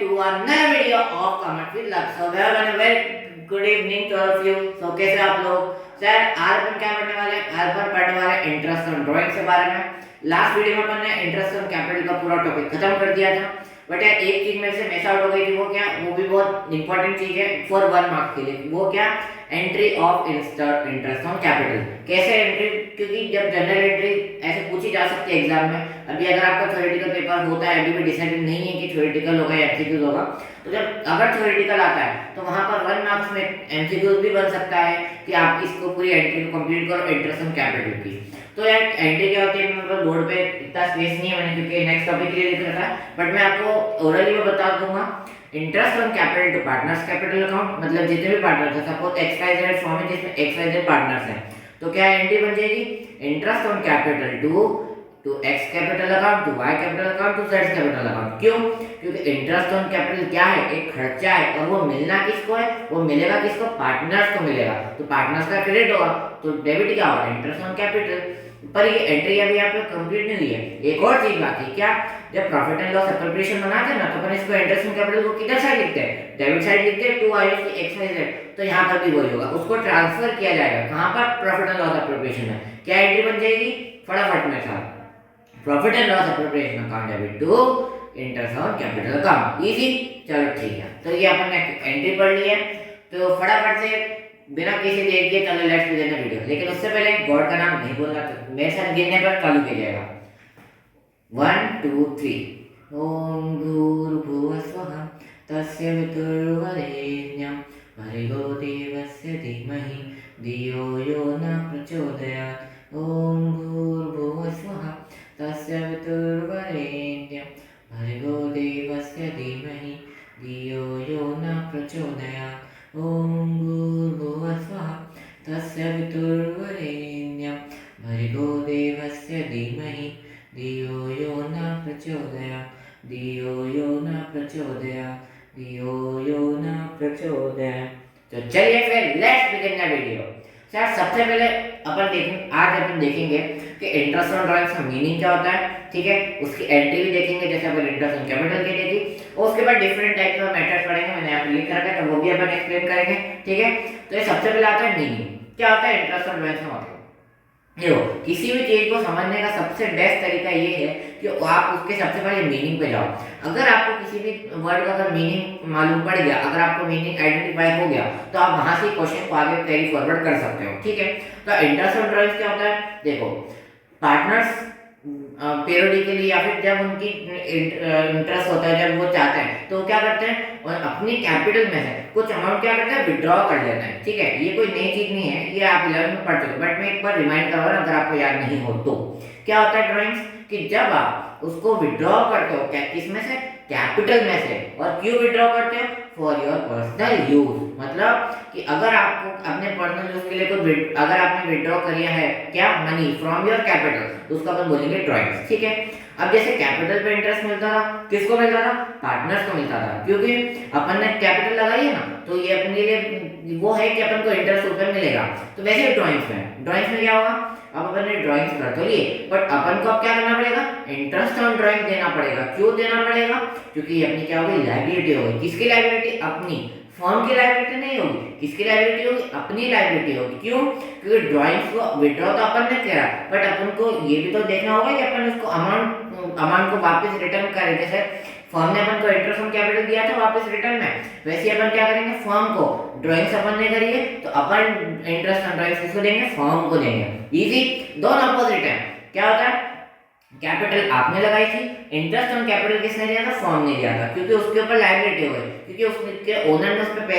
to another video of Comment with Love. So very good evening to all of you. So कैसे आप लोग? Sir आज अपन क्या पढ़ने वाले हैं? आज अपन पढ़ने वाले हैं इंटरेस्ट ऑन ड्राइंग के बारे में. लास्ट वीडियो में अपन ने इंटरेस्ट ऑन कैपिटल का पूरा टॉपिक खत्म कर दिया था. बट यार एक चीज मेरे से मिस आउट हो गई थी. वो क्या? वो भी बहुत इंपॉर्टेंट चीज है फॉर 1 मार्क्स के लिए. वो क्या? Entry of interest on capital. कैसे एंट्री? क्योंकि जब जनरल एंट्री ऐसे पूछी जा सकती है एग्जाम में. अभी अगर आपका थ्योरेटिकल पेपर होता है, अभी भी डिसाइडेड नहीं है कि थ्योरेटिकल होगा या एमसीक्यूज होगा. तो जब अगर थ्योरेटिकल आता है तो वहां पर 1 मार्क्स में एमसीक्यूज भी बन सकता है कि आप इसको पूरी एंट्री को कंप्लीट करो इंटरेस्ट ऑन कैपिटल की. तो यार एंट्री क्या होती है, मतलब बोर्ड पे इतना स्पेस नहीं है मैंने क्योंकि नेक्स्ट टॉपिक के लिए लिख रखा है. बट मैं आपको ओरली में बता दूंगा. Interest on capital to partners capital account, मतलब जितने भी पार्टनर्स हैं, सपोज XYZ फॉर्म है जिसमें XYZ पार्टनर्स हैं, तो क्या एंट्री बन जाएगी? Interest on capital to X capital account, to Y capital account, to Z capital account. क्यों? क्योंकि इंटरेस्ट ऑन कैपिटल क्या है? एक खर्चा है. और वो मिलना किसको है? वो मिलेगा किसको? पार्टनर्स को मिलेगा. तो पार्टनर्स का क्रेडिट होगा तो डेबिट क्या होगा? Interest on capital. पर ये एंट्री अभी यहाँ पे कंप्लीट नहीं हुई है. एक और चीज बाकी क्या, जब प्रॉफिट एंड लॉस एप्रोप्रिएशन बनाते हैं ना, तो अपन इसको इंटरेस्ट ऑन कैपिटल को किधर साइड लिखते हैं? डेबिट साइड लिखते हैं. टू आईओ की XYZ. तो यहाँ पर भी वही होगा, उसको ट्रांसफर किया जाएगा. कहाँ पर? प्रॉफिट एंड लॉस एप्रोप्रिएशन में. क्या एंट्री बन जाएगी? फटाफट में था profit and loss appropriation account debit to interest on capital account. Easy. चलो ठीक है, तो ये अपन ने एंट्री पढ़ ली है. तो फटाफट से बिना किसी देर के चलो लेट्स बिगिन द वीडियो. लेकिन उससे पहले गॉड का नाम नहीं बोलना, तो मेरे साथ गिनने पर चालू किया जाएगा. 1 2 3. ओम भूर्भुवः स्वः तस्य वितुर्वरेण्यं भर्गो देवस्य धीमहि धियो यो न प्रचोदयात्. ओम भूर्भुवः स्वः तस्य वितुर्वरेण्यं भर्गो देवस्य धीमहि धियो यो न प्रचोदयात्. ओम भूर्भुवः स्वः तस्य वितुर्वरेण्यं भर्गो देवस्य धीमहि धियो यो न प्रचोदयात्. धियो यो न प्रचोदयात्. धियो यो न प्रचोदयात्. तो चलिए फिर let's begin the video. Sir सबसे पहले आज अपन देखेंगे कि इंटरेस्ट ऑन ड्राइंग्स का मीनिंग क्या होता है. ठीक है, उसकी एंट्री भी देखेंगे जैसे अपन इंटरेस्ट ऑन कैपिटल की देखी. और उसके बाद डिफरेंट टाइप्स ऑफ मेथड्स पढ़ेंगे. मैंने यहाँ पे लिख रखा है तो वो भी अपन एक्सप्लेन करेंगे. ठीक है, तो ये सबसे पहले आता है मीनिंग. क्या होता है इंटरेस्ट ऑन ड्राइंग्स का मतलब? देखो, किसी भी चीज को समझने का सबसे बेस्ट तरीका ये है कि आप उसके सबसे पहले मीनिंग पे जाओ. अगर आपको किसी भी वर्ड का अगर मीनिंग मालूम पड़ गया, अगर आपको मीनिंग आइडेंटिफाई हो गया, तो आप वहां से क्वेश्चन को आगे कैरी फॉरवर्ड कर सकते हो. ठीक है, तो इंटरेस्ट ऑन ड्राइंग्स क्या होता है? देखो, पार्टनर्स पीरियडिकली या फिर जब उनकी इंटरेस्ट होता है, जब वो चाहते हैं तो क्या करते हैं, और अपनी कैपिटल में से कुछ अमाउंट क्या करते हैं? विड्रॉ कर लेते हैं. ठीक है, ये कोई नई चीज नहीं है, ये आप 11 में पढ़ चुके. बट मैं एक बार रिमाइंड करवा रहा हूं अगर आपको याद नहीं हो तो. क्या होता है ड्राइंग्स कि जब आप उसको विड्रॉ करते हो, क्या किस में से? कैपिटल में से. और क्यों विड्रॉ करते हो? For your personal use. मतलब कि अगर आपको अपने पर्सनल यूज के लिए कुछ अगर आपने विड्रॉ किया है क्या मनी फ्रॉम योर कैपिटल, तो उसको अपन बोलेंगे ड्राइंग्स. ठीक है, अब जैसे कैपिटल पे इंटरेस्ट मिलता था, किसको मिलता था? पार्टनर्स को मिलता था. क्योंकि अपन ने कैपिटल लगाई है ना, तो ये अपने लिए वो है कि अपन को इंटरेस्ट ऊपर मिलेगा. तो वैसे ड्राइंग्स में क्या होगा? अब अपन ने ड्राइंग्स कर तो लिए, बट अपन को अब क्या करना पड़ेगा? इंटरेस्ट ऑन ड्राइंग देना पड़ेगा. क्यों देना पड़ेगा? क्योंकि ये अपनी क्या होगी? लायबिलिटी होगी. किसकी लायबिलिटी? अपनी. फर्म की लायबिलिटी नहीं होगी. किसकी लायबिलिटी होगी? अपनी लायबिलिटी होगी. क्यों? क्योंकि ड्राइंग्स को विड्रॉ तो अपन ने किया, बट अपन को ये भी तो देखना होगा कि अपन उसको अमाउंट को वापस रिटर्न करें. जैसे फर्म ने अपन को इंटरेस्ट ऑन कैपिटल दिया था वापस रिटर्न में, वैसे अपन क्या करेंगे? फर्म को ड्राइंग्स अपन ने करी है तो अपन इंटरेस्ट ऑन ड्राइंग्स किसको देंगे? फर्म को देंगे. इजी. दोनों अपोजिट है. क्या होता है? कैपिटल आपने लगाई थी, इंटरेस्ट ऑन कैपिटल किसने दिया था? फर्म ने दिया था. क्योंकि उसके ऊपर लायबिलिटी हो गई, क्योंकि उसके ओनर ने उस पे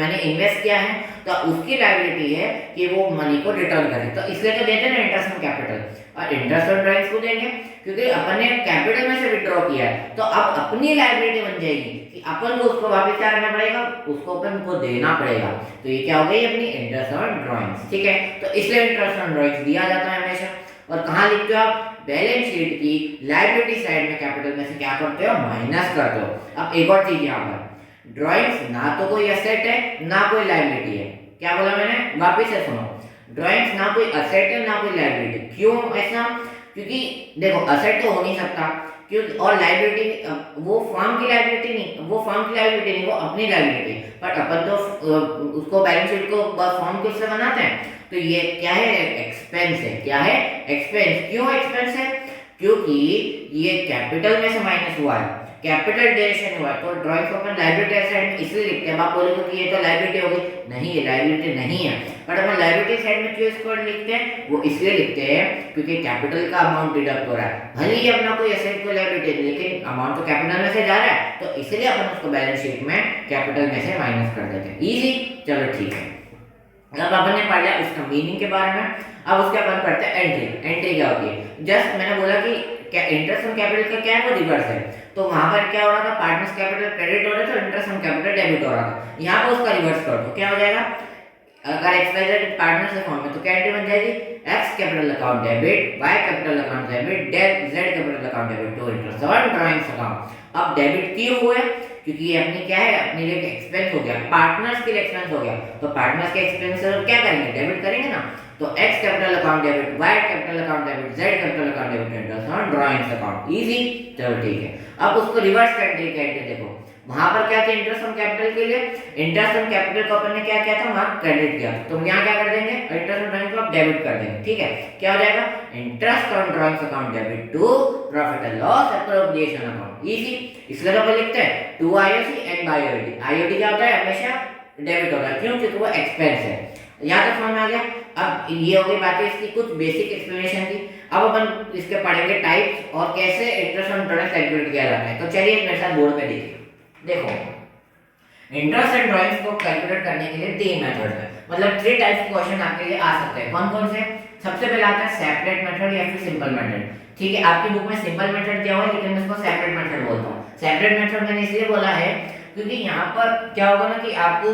मैंने इन्वेस्ट किया है, तो उसकी लायबिलिटी है कि वो मनी को रिटर्न करे. तो इसलिए तो देते हैं ना इंटरेस्ट ऑन कैपिटल. और इंटरेस्ट ऑन ड्राइंग्स को देंगे क्योंकि अपन ने कैपिटल में से विड्रॉ किया है, तो अब अपनी लायबिलिटी बन जाएगी कि अपन को उसको वापस क्या करना पड़ेगा? उसको अपन को देना पड़ेगा. तो ये क्या हो गई? अपनी इंटरेस्ट ऑन ड्राइंग्स. ठीक है, तो इसलिए इंटरेस्ट ऑन ड्राइंग्स दिया जाता है हमेशा. और कहाँ लिखते हो आप? बैलेंस शीट की लायबिलिटी साइड में कैपिटल में से क्या करते हो? माइनस करते हो. अब एक और चीज यहाँ पर, ड्राइंग्स ना तो कोई एसेट है ना कोई लायबिलिटी है. क्या बोला मैंने? वापिस से सुनो. ड्राइंग्स ना कोई एसेट है ना कोई लायबिलिटी. क्यों ऐसा? क्योंकि देखो, एसेट तो हो नहीं सकता क्यों, और लाइबिलिटी वो फर्म की लाइबिलिटी नहीं, वो अपनी लाइबिलिटी, बट अपन तो उसको बैलेंस शीट को फर्म किससे बनाते हैं, तो ये क्या है, एक्सपेंस है। क्या है, एक्सपेंस। क्यों एक्सपेंस है, क्योंकि ये कैपिटल में से माइनस हुआ है, कैपिटल डेरिवेशन हुआ है, तो ड्राइंग को अपन लायबिलिटी साइड में इसलिए लिखते हैं। आप बोलोगे कि ये तो लायबिलिटी हो गई, नहीं ये लायबिलिटी नहीं है, बट अपन लायबिलिटी साइड में क्यों इसको लिखते हैं, वो इसलिए लिखते हैं क्योंकि कैपिटल का अमाउंट डिडक्ट हो रहा है, भले ही अपना कोई एसेट को लायबिलिटी है लेकिन अमाउंट तो कैपिटल में से जा रहा है, तो इसलिए अपन उसको बैलेंस शीट में कैपिटल में से माइनस कर देते हैं। इजी, चलो ठीक है। अब अपन ने पढ़ लिया उसका मीनिंग के बारे में। अब उसके अपन पढ़ते हैं एंट्री। एंट्री क्या होती है, जस्ट मैंने बोला कि क्या इंटरेस्ट ऑन कैपिटल का क्या है, वो रिवर्स है, तो वहां पर क्या हो रहा था, पार्टनर्स कैपिटल क्रेडिट हो रहा था, इंटरेस्ट ऑन कैपिटल डेबिट हो रहा था, यहाँ पर उसका रिवर्स कर दो, क्या हो जाएगा, अगर XYZ पार्टनर्स अकाउंट में तो क्या एंट्री बन जाएगी, X capital account debit, Y capital account debit, Z capital account debit to interest on drawings account. अब डेबिट क्यों हुए, क्योंकि ये अपनी क्या है, अपने लिए एक्सपेंस हो गया, पार्टनर्स के लिए एक्सपेंस हो गया, तो पार्टनर्स के एक्सपेंस क्या करेंगे, डेबिट करेंगे ना, तो X capital account debit, Y capital account debit, Z capital account debit interest on drawings account. Easy, चलो ठीक है। अब उसको रिवर्स करके देखो, वहां पर क्या था, इंटरेस्ट ऑन कैपिटल के लिए, इंटरेस्ट ऑन कैपिटल को अपन ने क्या किया था, वहां क्रेडिट किया, तो यहाँ क्या कर देंगे, इंटरेस्ट ऑन ड्राइंग्स को डेबिट कर देंगे, ठीक है। क्या हो जाएगा, interest on drawings account debit to profit and loss appropriation account. Easy, इसलिए तो अपन लिखते हैं to IOC and by IOD। IOD क्या होता है, हमेशा डेबिट होता है, क्यों, क्योंकि वो एक्सपेंस है। यहाँ तक समझ में आ गया। अब ये हो गई बातें इसकी कुछ बेसिक एक्सप्लेनेशन थी। अब अपन इसके पढ़ेंगे टाइप्स और कैसे इंटरेस्ट ऑन ड्राइंग्स कैलकुलेट किया जाता है। तो चलिए मेरे साथ बोर्ड पे देखिए, देखो इंटरेस्ट एंड ड्राइंग्स को कैलकुलेट करने के लिए तीन मेथड है, मतलब 3 टाइप्स के क्वेश्चन आपके लिए आ सकते हैं। कौन कौन से, सबसे पहला आता है सेपरेट मेथड या फिर सिंपल मेथड, ठीक है। आपकी बुक में सिंपल मेथड दिया हुआ है लेकिन मैं इसको सेपरेट मेथड बोलता हूँ। सेपरेट मेथड मैंने इसलिए बोला है क्योंकि यहाँ पर क्या होगा ना कि आपको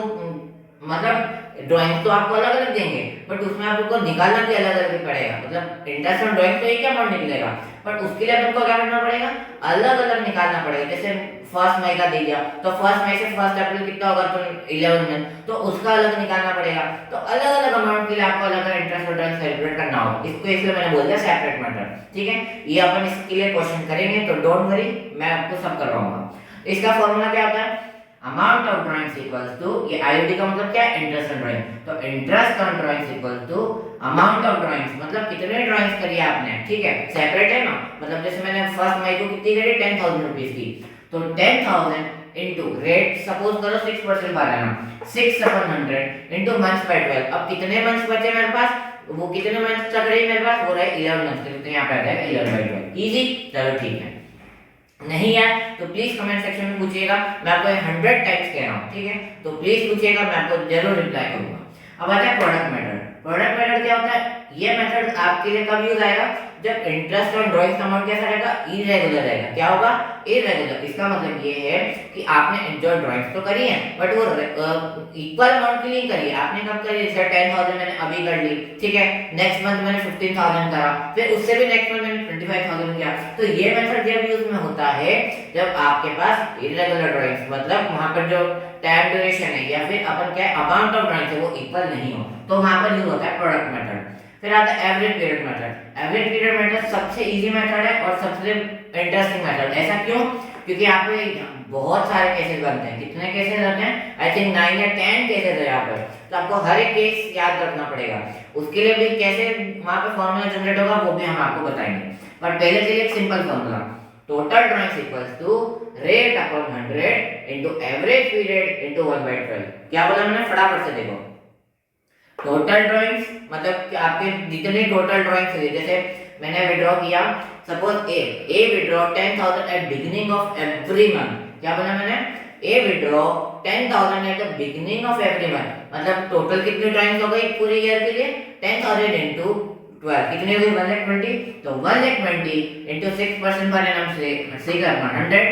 मतलब ड्राइंग तो आपको अलग अलग देंगे, बट उसमें आपको निकालना भी अलग अलग पड़ेगा, मतलब इंटरेस्ट ऑन ड्राइंग तो एक ही अमाउंट निकलेगा, बट उसके लिए आपको क्या करना पड़ेगा, अलग अलग निकालना पड़ेगा। जैसे 1 मई का दे दिया तो 1 मई से 1 अप्रैल कितना होगा, तो 11 में, तो उसका अलग निकालना पड़ेगा, तो अलग अलग अमाउंट के लिए आपको अलग अलग इंटरेस्ट और ड्राइंग कैलकुलेट करना होगा। इसको इसलिए मैंने बोल दिया सेपरेट मेथड, ठीक है। ये अपन इसके लिए क्वेश्चन करेंगे, तो डोंट वरी, मैं आपको सब करवाऊंगा। इसका फॉर्मूला क्या होता है, amount of drawings equals to, ये IOD का मतलब क्या है, इंटरेस्ट ऑन ड्राइंग, तो interest on drawings equals to amount of drawings, मतलब कितने ड्राइंग्स करी आपने, ठीक है। सेपरेट है ना, मतलब जैसे मैंने 1 मई को कितनी करी, 10,000 रुपीस की, तो 10,000 इनटू रेट सपोज करो 6% per annum, 6/100 into months by 12। अब कितने मंथ्स बचे मेरे पास, वो कितने मंथ्स तक रही मेरे पास, वो रहे 11 मंथ्स, तो यहाँ पे आ जाएगा 11/12। इजी, चलो ठीक है। नहीं है तो प्लीज कमेंट सेक्शन में पूछिएगा, मैं आपको 100 टाइप्स कह रहा हूँ, ठीक है, तो प्लीज पूछिएगा, मैं आपको जरूर रिप्लाई करूंगा। अब आता है प्रोडक्ट मेथड। प्रोडक्ट मेथड क्या होता है, ये मेथड आपके लिए कब यूज आएगा, जब इंटरेस्ट ऑन ड्राइंग्स अमाउंट कैसा रहेगा, इरेगुलर रहेगा। क्या होगा, इरेगुलर। इसका मतलब ये है कि आपने जो ड्राइंग्स तो करी है बट वो इक्वल अमाउंट के लिए करी है। आपने कब करी, जैसे 10,000 मैंने अभी कर ली, ठीक है, नेक्स्ट मंथ मैंने 15,000 करा, फिर उससे भी नेक्स्ट मंथ मैंने 25,000 किया। तो ये मेथड जब यूज में होता है जब आपके पास इरेगुलर ड्राइंग्स, मतलब वहां पर जो टाइम ड्यूरेशन है या फिर अपन क्या अमाउंट ऑफ ड्राइंग्स है वो इक्वल नहीं हो, तो वहां पर यूज होता है प्रोडक्ट मेथड। फिर आता है average period method. Average period method सबसे इजी मेथड है और सबसे इंटरेस्टिंग मेथड। ऐसा क्यों, क्योंकि यहाँ पे बहुत सारे केसेस बनते हैं। कितने केसेस बनते हैं, आई थिंक 9 या 10 केसेस है यहाँ पर, तो आपको हर एक केस याद रखना पड़ेगा। उसके लिए भी कैसे वहां पे फॉर्मूला जनरेट होगा वो भी हम आपको बताएंगे, पर पहले के लिए एक simple formula, total drawings equals to rate upon 100 into average period into 1/12। क्या बोला मैंने, फटाफट से देखो। टोटल ड्राइंग्स मतलब कि आपके जितने टोटल ड्राइंग्स है, जैसे मैंने विड्रॉ किया, suppose a withdraw 10,000 at beginning of every month. क्या बोला मैंने, a withdraw 10,000 at the beginning of every month, मतलब टोटल कितनी ड्राइंग्स हो गई पूरे ईयर के लिए, 10,000 इनटू 12 कितनी हो गई, 120, तो 120 इनटू 6% पर एनम से 100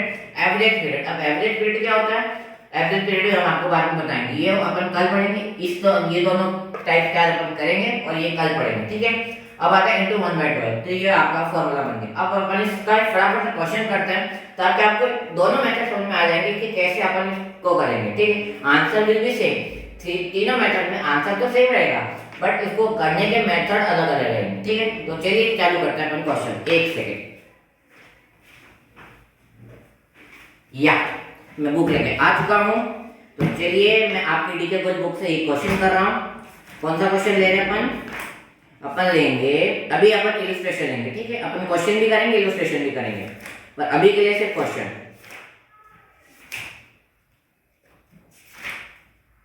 एवरेज पीरियड। अब एवरेज पीरियड क्या होता है, एवरेज पीरियड हम आपको बाद में बताएंगे, ये अपन कल पढ़ेंगे। ये दोनों टाइप का अपन करेंगे और ये कल पढ़ेंगे, ठीक है। अब आता है इनटू 1/12, तो ये आपका फॉर्मूला बन गया। अब अपन इसका फटाफट से क्वेश्चन करते हैं ताकि आपको दोनों मेथड समझ में आ जाएंगे कि कैसे अपन इसको करेंगे, ठीक है। आंसर विल बी सेम, तीनों मेथड में आंसर तो सेम रहेगा बट इसको करने के मेथड अलग अलग रहेंगे, ठीक है। तो चलिए चालू करते हैं अपन क्वेश्चन। 1 सेकंड। या मैं बुक लेके आ चुका हूँ। तो चलिए मैं आपकी डीके गोल्ड बुक से एक क्वेश्चन कर रहा हूँ। कौन सा क्वेश्चन ले रहे हैं अपन लेंगे अभी अपन इलस्ट्रेशन लेंगे, ठीक है। अपन क्वेश्चन भी करेंगे इलस्ट्रेशन भी करेंगे, पर अभी के लिए सिर्फ क्वेश्चन।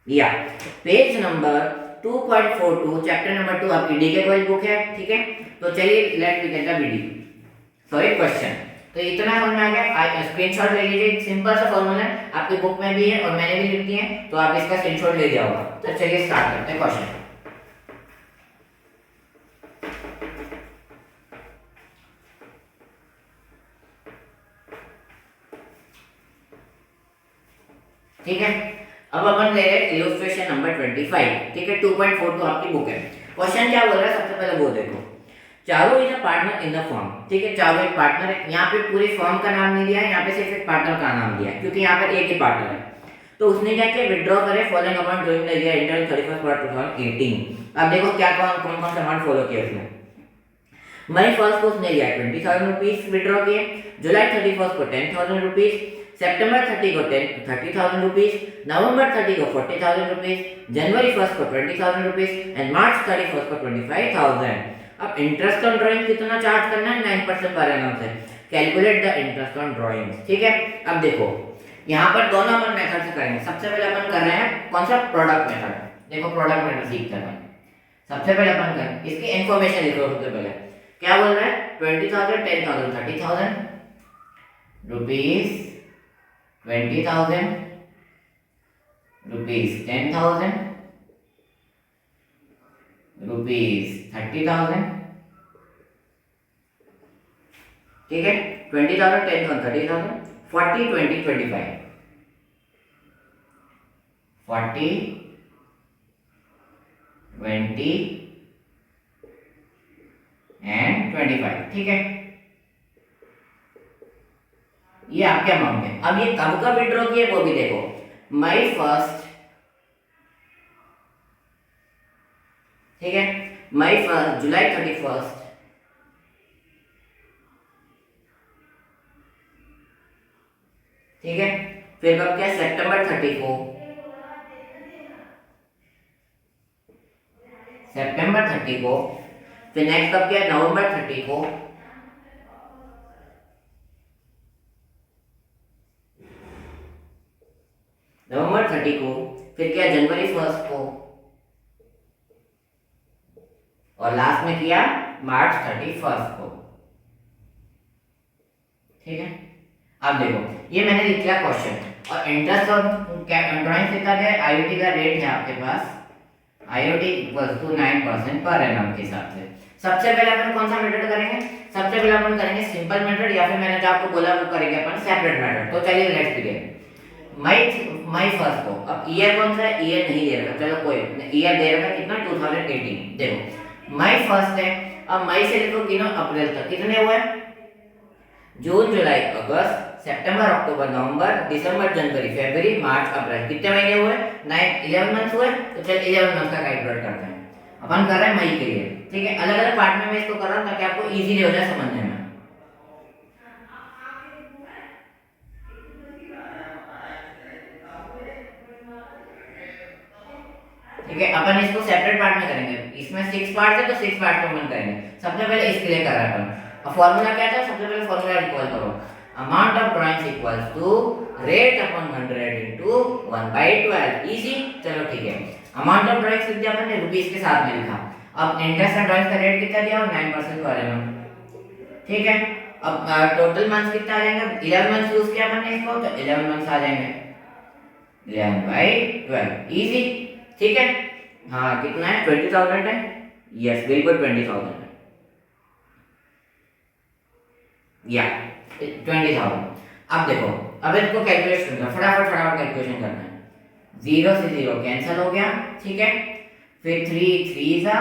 या पेज नंबर 2.42 चैप्टर नंबर 2 आपकी डीके गोल्ड बुक है, ठीक है। तो चलिए let begin the video, sorry question. तो इतना समझ में आ गया, स्क्रीनशॉट ले लीजिए। सिंपल सा फॉर्मूला है, आपकी बुक में भी है और मैंने भी लिख दिया है, तो आप इसका स्क्रीनशॉट ले जाओगे। तो चलिए स्टार्ट करते हैं क्वेश्चन। ठीक है, अब अपन ले रहे हैं इलस्ट्रेशन नंबर 25, ठीक है। 2.42 आपकी बुक है। क्वेश्चन क्या बोल रहा है, सबसे पहले वो देखो। चारों is a partner in the firm, ठीक है। चारों एक पार्टनर है। यहाँ पे पूरी फर्म का नाम नहीं दिया है, यहाँ पे सिर्फ एक पार्टनर का नाम दिया है, क्योंकि यहाँ पर एक ही पार्टनर है। तो उसने क्या किया, विड्रॉ करे following amount during the year ended 31 मार्च 2018। अब देखो क्या कौन कौन सा अमाउंट फॉलो किया उसने। मई फर्स्ट को उसने लिया 20,000 रुपीज विड्रॉ किए, जुलाई 31 को 10,000 रुपीज, सितंबर 30 को 30,000 रुपीज, नवंबर 30 को 40,000 रुपीज, जनवरी 1 को 20,000 रुपीज एंड मार्च 31 को 25,000। अब इंटरेस्ट ऑन ड्राइंग कितना चार्ज करना है, 9% पर एनम से। Calculate the interest on drawings, ठीक है। अब देखो यहाँ पर दोनों अपन मेथड से करेंगे। सबसे पहले अपन कर रहे हैं कौन सा, प्रोडक्ट मेथड। देखो प्रोडक्ट मेथड सीखते हैं। सबसे पहले अपन करें इसकी इन्फॉर्मेशन लिखो। सबसे पहले क्या बोल रहा है, 20,000 10,000 30,000 रुपीज, 20,000 रुपीज, 10,000 रुपीज, 30,000, ठीक है। 20,000 10,000 30,000, 40 20 25, 40 20 एंड 25, ठीक है। ये आपके अमाउंट है। अब ये कब का विड्रॉ किए वो भी देखो, मई 1, ठीक है, मई 1, जुलाई 31, ठीक है। फिर कब क्या, सितंबर 30 को, सितंबर 30 को। फिर नेक्स्ट कब क्या, नवंबर 30 को, नवंबर 30 को। फिर क्या, जनवरी 1 को, और लास्ट में किया मार्च 31 को, ठीक है। अब देखो ये मैंने लिख लिया क्वेश्चन, और इंटरेस्ट और ड्राइंग कितना है, आईओटी का रेट है आपके पास, IoT equals to 9% per annum के हिसाब से। सबसे पहले अपन कौन सा मेथड करेंगे, सबसे पहले अपन करेंगे सिंपल मेथड, या फिर मैंने जो आपको बोला वो करेंगे अपन सेपरेट मेथड। तो चलिए लेट्स बिगिन। मई 1 को, अब ईयर कौन सा है, ईयर नहीं दे रखा, चलो कोई ईयर दे रखा कितना, 2018। देखो मई 1 है, अब मई से लिखो गिनो अप्रैल तक कितने हुए, जून जुलाई अगस्त सितंबर अक्टूबर नवंबर दिसंबर जनवरी फरवरी मार्च अप्रैल, कितने महीने हुए, 11 मंथ्स हुए। तो चल 11 मंथ का कैलकुलेट करते हैं। अपन कर रहे हैं मई के लिए, ठीक है। अलग अलग पार्ट में मैं इसको कर रहा हूं ताकि आपको इजीली हो जाए समझने में, ठीक है। अपन इसको सेपरेट पार्ट में करेंगे, इसमें 6 पार्ट है तो 6 पार्ट में अपन करेंगे। सबसे पहले इसके लिए कर रहे हैं अपन। अब फार्मूला क्या था, सबसे पहले फार्मूला इक्वल करो, amount of drawings equals to rate upon 100 into 1/12, easy. चलो ठीक है, amount of drawings लिख दिया अपन ने, रुपीस के साथ में लिखा। अब इंटरेस्ट ऑन ड्राइंग्स का रेट कितना दिया, 9% पर एनम, ठीक है। अब टोटल मंथ्स कितना आ जाएगा, 11 मंथ्स यूज किया अपन ने इसको, तो 11 मंथ्स आ जाएंगे 11/12, इजी, ठीक है। हाँ कितना है, 20,000 है, यस बिल्कुल 20,000 है, या 20,000। अब देखो, अब इसको कैलकुलेट करना, फटाफट कैलकुलेशन करना है। 0 से 0 कैंसिल हो गया, ठीक है। फिर 3 3 जा,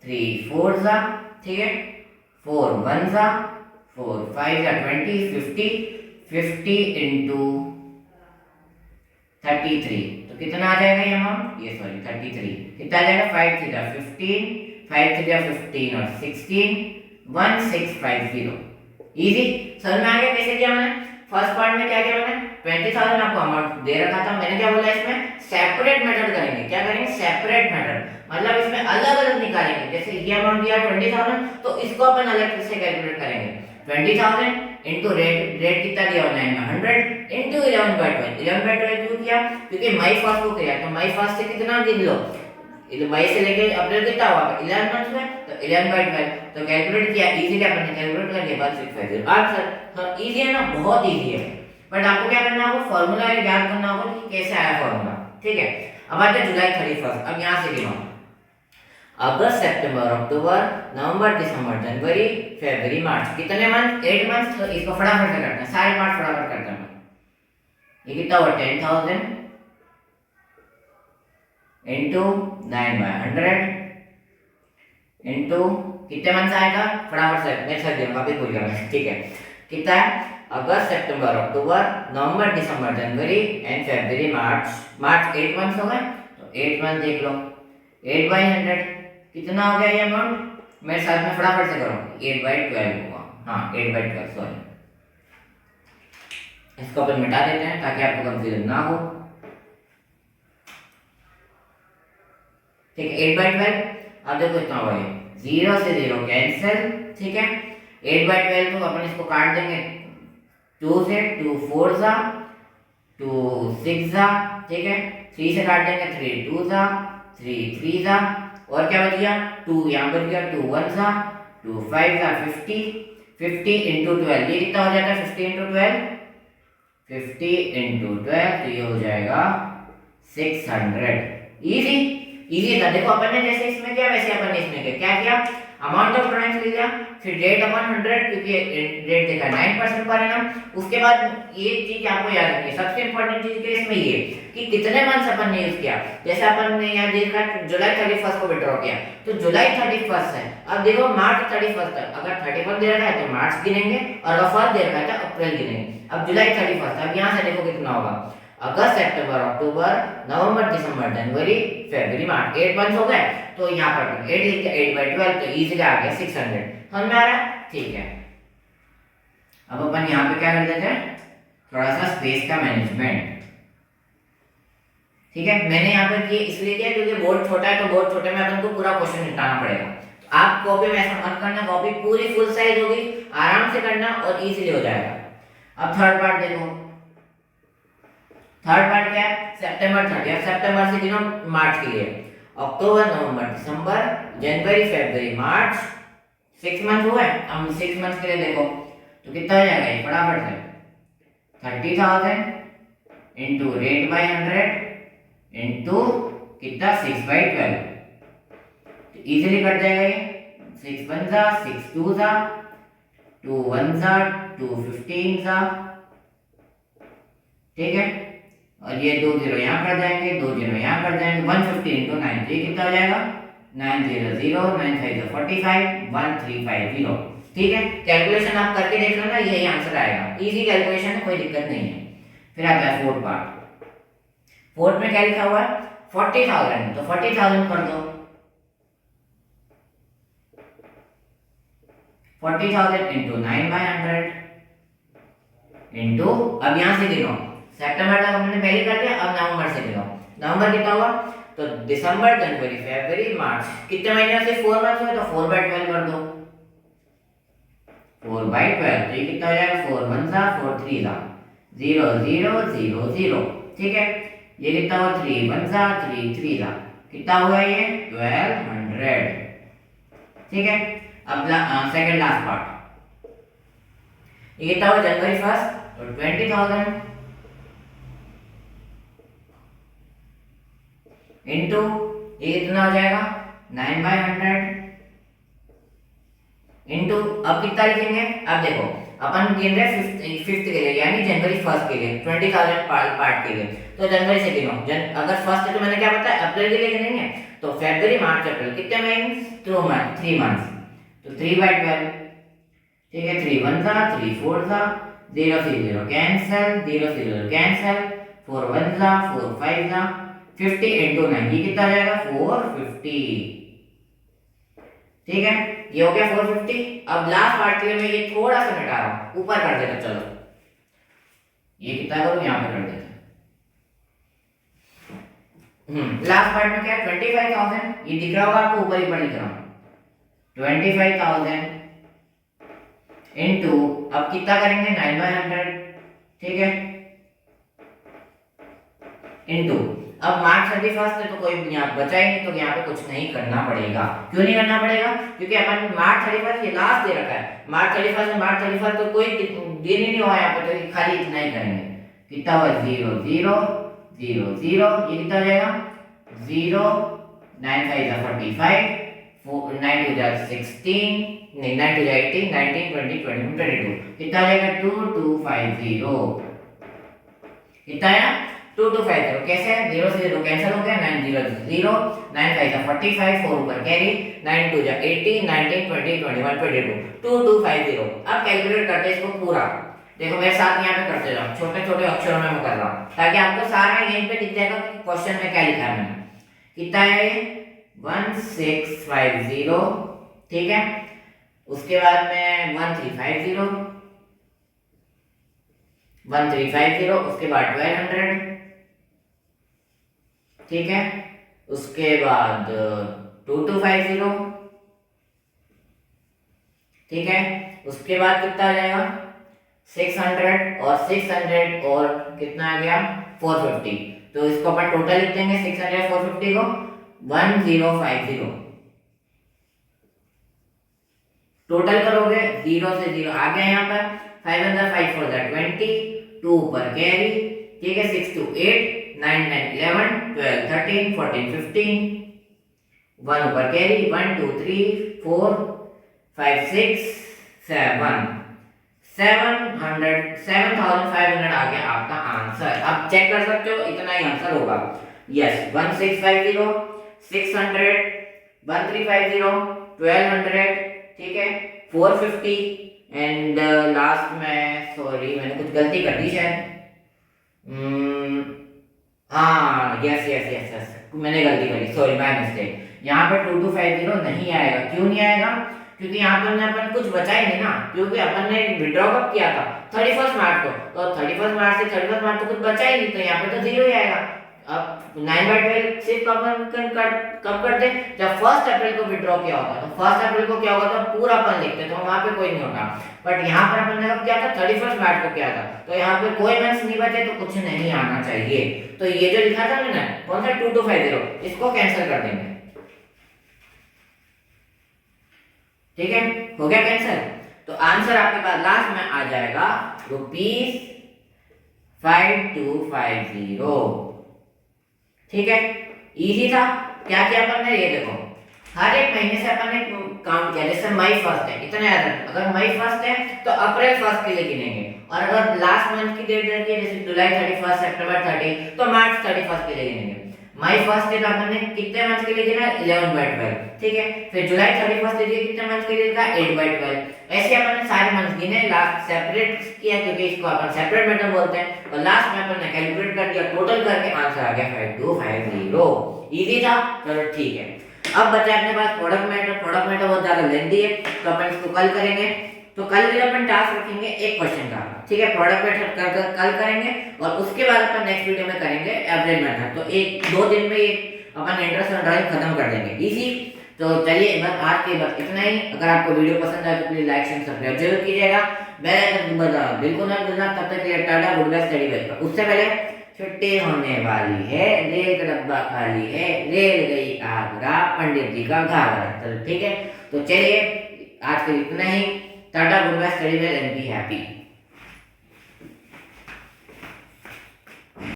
3 4 जा, ठीक है, 4 1 जा, 4 5 जा, 20 50, 50 इंटू 33, तो कितना आ जाएगा ये अमाउंट, ये सॉरी 33 कितना आ जाएगा, 5 3 जा 15, 5 3 जा 15 और 16, 1650, इजी। समझ में आ गया कैसे किया मैंने। फर्स्ट पार्ट में क्या किया मैंने, 20,000 आपको अमाउंट दे रखा था, मैंने क्या बोला इसमें सेपरेट मेथड करेंगे, क्या करेंगे सेपरेट मेथड, मतलब इसमें अलग अलग निकालेंगे। जैसे ये अमाउंट दिया 20,000 तो इसको अपन अलग से कैलकुलेट करेंगे। 20,000 इनटू रेट कितना दिया ऑनलाइन में 100 इनटू 11/12। 11/12 क्यों किया, क्योंकि मई फर्स्ट को किया, तो मई फर्स्ट से कितना गिन लो, मई से लेके अप्रैल कितना हुआ 11 मंथ्स में, तो 11/12 तो कैलकुलेट किया इजीली, अपन ने कैलकुलेट कर लिया, बस 650 आंसर। तो इजी है ना, बहुत इजी है, बट आपको क्या करना होगा, फार्मूला याद करना होगा कि कैसे आया फार्मूला, ठीक है। अब आते हैं जुलाई 31। अब यहां से गिनो, अगस्त सितंबर अक्टूबर नवंबर दिसंबर जनवरी फरवरी मार्च, कितने मंथ 8 मंथ। तो इसको फटाफट से करते हैं, सारे पार्ट फटाफट करते हैं। ये कितना हुआ 10,000 इनटू 9/100 इनटू कितने मंथ आएगा, फटाफट से मैं कर दिया, वापस भूल गया मैं, ठीक है। कितना है, अगस्त सितंबर अक्टूबर नवंबर दिसंबर जनवरी and February March. March 8 months हो गए, तो 8 मंथ देख लो, 8/100 कितना हो गया ये अमाउंट, मेरे साथ में फटाफट से करो, 8/12 होगा, हाँ 8/12 सॉरी। इसको अपन मिटा देते हैं ताकि आपको कंफ्यूजन ना हो, ठीक है। 8/12 अब देखो इतना हुआ, 0 से 0 कैंसिल, ठीक है। 8/12 तो अपन इसको काट देंगे 2 से, 2 4 जा 2 6 जा, ठीक है। 3 से काट देंगे 3 2 जा 3 3 जा, और क्या बच गया 2, यहाँ बच गया 2 1 जा 2 5 जा 50 50 इंटू 12, ये कितना हो जाता है 50 इंटू 12, 50 इंटू 12 तो ये हो जाएगा 600। इजी इजी था, देखो अपन ने जैसे इसमें किया वैसे अपन ने इसमें किया, क्या किया अमाउंट ऑफ ड्राइंग्स ले लिया, फिर रेट अपन 100 क्योंकि रेट देखा 9% पर एनम। उसके बाद ये चीज आपको याद रखनी है, सबसे इंपॉर्टेंट चीज के इसमें ये कि कितने मंथ्स अपन ने यूज किया। जैसे अपन ने यहाँ देखा जुलाई 31 को विड्रॉ किया, तो जुलाई 31 है, अब देखो मार्च 31 तक, अगर 31 दे रखा है तो मार्च गिनेंगे, और अगर फर्स्ट दे रखा है तो अप्रैल गिनेंगे। अब जुलाई 31, अब यहाँ से देखो कितना होगा, अगस्त सितंबर अक्टूबर नवंबर दिसंबर जनवरी फरवरी मार्च, 8 मंथ्स हो गए, तो यहाँ पर 8 लिख दिया, 8/12 तो इजीली आ गया 600। समझ में आ रहा है, ठीक है। अब अपन यहाँ पे क्या कर देते हैं, थोड़ा सा स्पेस का मैनेजमेंट, ठीक है। मैंने यहाँ पे किया इसलिए किया क्योंकि बोर्ड छोटा है, तो बोर्ड छोटे में अपन को पूरा क्वेश्चन निपटाना पड़ेगा। तो आप कॉपी में ऐसा मत करना, कॉपी पूरी फुल साइज होगी, आराम से करना और इजीली हो जाएगा। अब थर्ड पार्ट देखो, थर्ड पार्ट क्या है, सितंबर 30, सितंबर से गिनो मार्च के लिए, अक्टूबर नवंबर दिसंबर जनवरी फरवरी मार्च, 6 मंथ हुए। हम 6 मंथ के लिए देखो तो कितना हो जाएगा, फटाफट से 30,000 इंटू रेट बाई 100 इंटू कितना 6/12, तो इजीली कट जाएगा ये, 6 1 जा 6 2 जा 2 1 जा 2 15 जा, ठीक है। और ये 2 0 यहाँ कर जाएंगे, 2 0 यहाँ कर जाएंगे, 150 इंटू 9, तो ये कितना हो जाएगा 900 9 5 45 1350, ठीक है। कैलकुलेशन आप करके देख लो ना, यही आंसर आएगा, इजी कैलकुलेशन है, कोई दिक्कत नहीं है। फिर आता है फोर्थ पार्ट, फोर्थ में क्या लिखा हुआ है 40,000, तो 40,000 कर दो, 40,000 इंटू 9/100 इंटू, अब यहाँ से गिनो, सितंबर तक हमने पहले कर लिया, अब नवंबर से गिनो, नवंबर कितना हुआ, तो दिसंबर जनवरी फरवरी मार्च, कितने महीने से 4 मंथ हुए, तो 4/12 कर दो, 4/12 तो ये कितना हो जाएगा 4 1 जा 4 3 जा 0 0 0 0, ठीक है। ये कितना हुआ 3 1 जा 3 3 जा, कितना हुआ ये 1200, ठीक है। अब सेकंड लास्ट पार्ट, ये कितना हुआ जनवरी 1 तो 20,000 इंटू ये कितना हो जाएगा 9/100 इंटू, अब कितना लिखेंगे, अब देखो अपन गिन रहे फिफ्थ के लिए, यानी जनवरी 1 के लिए 20,000 पार्ट के लिए, तो जनवरी से गिनो, अगर फर्स्ट है तो मैंने क्या बताया अप्रैल के लिए गिनेंगे, तो फरवरी मार्च अप्रैल कितने महीने 3 मंथ्स, तो 3/12, ठीक है। 3 1 जा 3 4 जा 0 से 0 कैंसिल, 0 से 0 कैंसिल, 4 1 जा 4 5 जा 50 इंटू 9, ये कितना आ जाएगा 450, ठीक है। ये हो गया 450। अब लास्ट पार्ट के लिए मैं ये थोड़ा सा मिटा रहा हूं, ऊपर कर देता, चलो ये कितना करूँ, यहाँ पे कर देते हैं। लास्ट पार्ट में क्या है, 25,000, ये दिख रहा होगा आपको, ऊपर ही पर लिख रहा हूँ 25,000 इंटू, अब कितना करेंगे 9/100, ठीक है, इंटू, अब मार्च 31 है तो कोई यहाँ बचा ही नहीं, तो यहाँ पे कुछ नहीं करना पड़ेगा। क्यों नहीं करना पड़ेगा, क्योंकि अपन मार्च 31 ये लास्ट दे रखा है, मार्च 31 में मार्च 31 तो कोई दिन ही नहीं हुआ यहाँ पे, तो खाली इतना ही करेंगे। कितना हुआ 0 0 0 0, ये कितना हो जाएगा 0 9 5 जा 45 9 2 जा 16 नहीं 9 2 जा 18 19 20 21 22, कितना हो जाएगा 2250, कितना है 2250, कैसे है 0 से 0 कैंसिल हो गया, 9 0 0 9 5 जा 45 4 ऊपर कैरी 9 2 जा 18 19 20 21 22 2250। अब कैलकुलेट करते हैं इसको पूरा, देखो मेरे साथ यहाँ पे करते जाओ, छोटे छोटे अक्षरों में मैं कर रहा हूँ ताकि आपको सारा यहीं पे दिख जाएगा कि क्वेश्चन में क्या लिखा है मैंने। कितना है 1650, ठीक है, उसके बाद में 1350 उसके बाद 1200, ठीक है, उसके बाद 2250, ठीक है, उसके बाद कितना आ जाएगा 600 और 600 और कितना आ गया 450, तो इसको अपन टोटल लिख देंगे 600 450 को 1050, टोटल करोगे 0 से 0 आ गया यहाँ पर 5 1 5 4 20 2 पर कैरी, ठीक है, 6 2 8 9 9 11 12 13 14 15 1 ऊपर कैरी 1 2 3 4 5 6 7 7,500 आ गया आपका आंसर। आप चेक कर सकते हो, इतना ही आंसर होगा। यस 1650 600 1350 1200, ठीक है, 450 एंड लास्ट में सॉरी मैंने कुछ गलती कर दी शायद, हाँ यस यस यस यस मैंने गलती करी, सॉरी माय मिस्टेक। यहाँ पर 2250 नहीं आएगा, क्यों नहीं आएगा, क्योंकि यहाँ पर अपन कुछ बचा ही नहीं ना, क्योंकि अपन ने विड्रॉ कब किया था 31 मार्च को, तो 31 मार्च से 31 मार्च तो कुछ बचा ही नहीं, तो यहाँ पे तो 0 ही आएगा। अब 9/12 सिर्फ कब करते जब 1 अप्रैल को विड्रॉ किया होता, तो 1 अप्रैल को क्या होगा था पूरा अपन लिखते, तो वहां पे कोई नहीं होता, बट यहाँ पर अपन ने कब किया था 31 मार्च को किया था, तो यहाँ पे कोई मंथ नहीं बचे तो कुछ नहीं आना चाहिए। तो ये जो लिखा था मैंने कौन सा 2250 इसको कैंसिल कर देंगे, ठीक है, हो गया कैंसिल। तो आंसर आपके पास लास्ट में आ जाएगा ₹5250, ठीक है, इजी था। क्या किया अपन ने, ये देखो हर एक महीने से अपन ने काउंट किया, जैसे मई 1 है इतना याद रखना, अगर मई 1 है तो अप्रैल 1 के लिए गिनेंगे, और अगर लास्ट मंथ की डेट रखी है जैसे जुलाई 31 सितंबर 30 तो मार्च 31 के लिए गिनेंगे। मई 1 है तो अपन ने कितने मंथ के लिए गिना 11/12, ठीक है, फिर जुलाई 31 के लिए कितने मंथ के लिए था 8/12, ऐसे अपन ने सारे मंथ गिने, लास्ट सेपरेट किया क्योंकि इसको अपन सेपरेट मेथड बोलते हैं, और लास्ट में अपन ने कैलकुलेट कर दिया, टोटल करके आंसर आ गया 5250। इजी था, चलो ठीक है। अब बचा अपने पास प्रोडक्ट मैटर बहुत ज्यादा लेंथी है तो अपन इसको कल करेंगे, तो कल के लिए अपन टास्क रखेंगे एक क्वेश्चन का, ठीक है, प्रोडक्ट मेथड कल करेंगे, और उसके बाद अपन नेक्स्ट वीडियो में करेंगे एवरेज मेथड, तो एक दो दिन में अपन इंटरेस्ट ऑन ड्राइंग खत्म कर देंगे, इजी। तो चलिए बस आज के बस इतना ही। अगर आपको वीडियो पसंद आए तो प्लीज लाइक शेयर सब्सक्राइब जरूर कीजिएगा, बेल आइकन दबाना बिल्कुल ना भूलना। तब तक के लिए टाटा, गुड बाय, स्टडी बेस्ट। उससे पहले छुट्टी होने वाली है, रेल का डब्बा खाली है, रेल गई आगरा, पंडित जी का घाघरा, चलो ठीक है। तो चलिए आज के लिए इतना ही, tata, goodbye, study well and be happy.